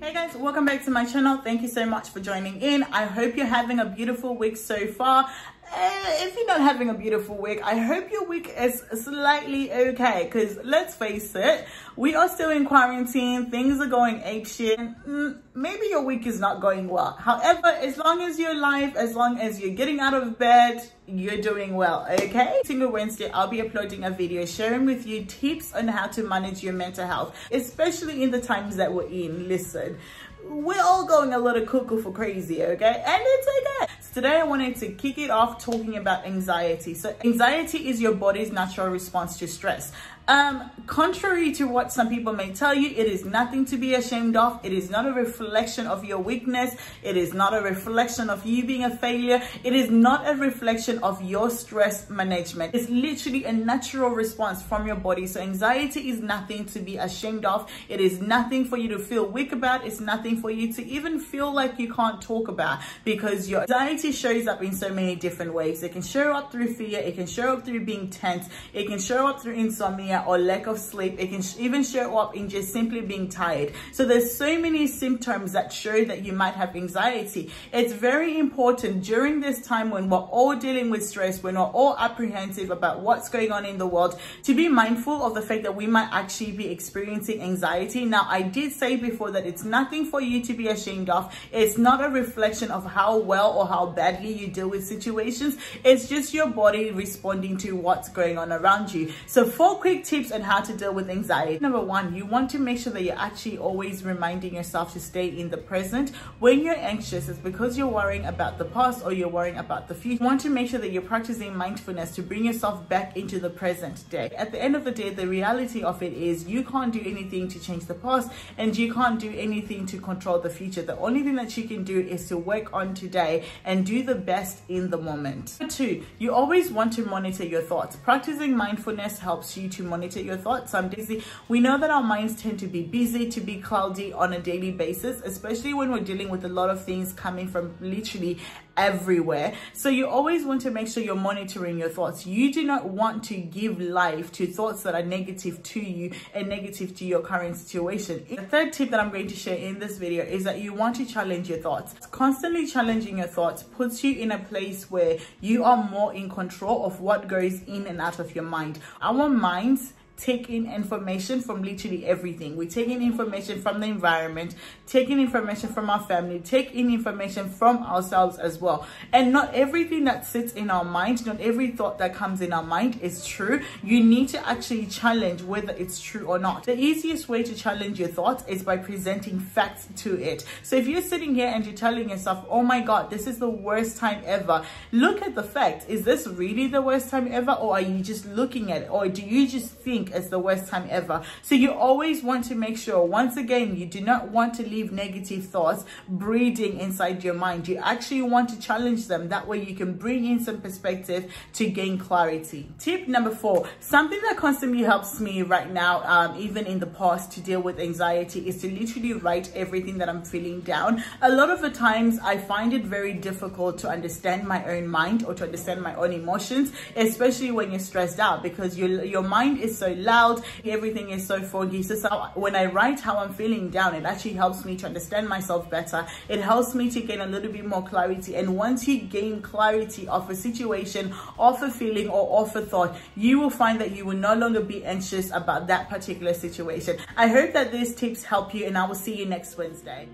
Hey guys, welcome back to my channel. Thank you so much for joining in. I hope you're having a beautiful week so far. If you're not having a beautiful week, I hope your week is slightly okay, because let's face it, we are still in quarantine. Things are going apeshit. Maybe your week is not going well. However, as long as you're alive, as long as you're getting out of bed, you're doing well, okay? Single Wednesday, I'll be uploading a video sharing with you tips on how to manage your mental health, especially in the times that we're in. Listen, we're all going a little cuckoo for crazy, okay? And it's okay. So today I wanted to kick it off talking about anxiety. So anxiety is your body's natural response to stress. Contrary to what some people may tell you, it is nothing to be ashamed of. It is not a reflection of your weakness. It is not a reflection of you being a failure. It is not a reflection of your stress management. It's literally a natural response from your body. So anxiety is nothing to be ashamed of. It is nothing for you to feel weak about. It's nothing for you to even feel like you can't talk about, because your anxiety shows up in so many different ways. It can show up through fear. It can show up through being tense. It can show up through insomnia or lack of sleep. It can even show up in just simply being tired. So there's so many symptoms that show that you might have anxiety. It's very important during this time when we're all dealing with stress, when we're all apprehensive about what's going on in the world, to be mindful of the fact that we might actually be experiencing anxiety. Now, I did say before that it's nothing for you to be ashamed of. It's not a reflection of how well or how badly you deal with situations. It's just your body responding to what's going on around you. So 4 quick tips on how to deal with anxiety. Number 1, you want to make sure that you're actually always reminding yourself to stay in the present. When you're anxious, it's because you're worrying about the past or you're worrying about the future. You want to make sure that you're practicing mindfulness to bring yourself back into the present day. At the end of the day, the reality of it is you can't do anything to change the past and you can't do anything to control the future. The only thing that you can do is to work on today and do the best in the moment. Number 2, you always want to monitor your thoughts. Practicing mindfulness helps you to monitor your thoughts. We know that our minds tend to be busy, to be cloudy on a daily basis, especially when we're dealing with a lot of things coming from literally everywhere. So you always want to make sure you're monitoring your thoughts. You do not want to give life to thoughts that are negative to you and negative to your current situation. The 3rd tip that I'm going to share in this video is that you want to challenge your thoughts. Constantly challenging your thoughts puts you in a place where you are more in control of what goes in and out of your mind. Our minds take in information from literally everything. We take in information from the environment, take in information from our family, take in information from ourselves as well. And not everything that sits in our mind, not every thought that comes in our mind is true. You need to actually challenge whether it's true or not. The easiest way to challenge your thoughts is by presenting facts to it. So if you're sitting here and you're telling yourself, oh my God, this is the worst time ever, look at the facts. Is this really the worst time ever, or are you just looking at it, or do you just think it's the worst time ever? So you always want to make sure, once again, you do not want to leave negative thoughts breeding inside your mind. You actually want to challenge them. That way you can bring in some perspective to gain clarity. Tip number 4, something that constantly helps me right now, even in the past, to deal with anxiety is to literally write everything that I'm feeling down. A lot of the times I find it very difficult to understand my own mind or to understand my own emotions, especially when you're stressed out, because your mind is so loud, everything is so foggy. So when I write how I'm feeling down, it actually helps me to understand myself better. It helps me to gain a little bit more clarity. And once you gain clarity of a situation, of a feeling, or of a thought, you will find that you will no longer be anxious about that particular situation. I hope that these tips help you, and I will see you next Wednesday.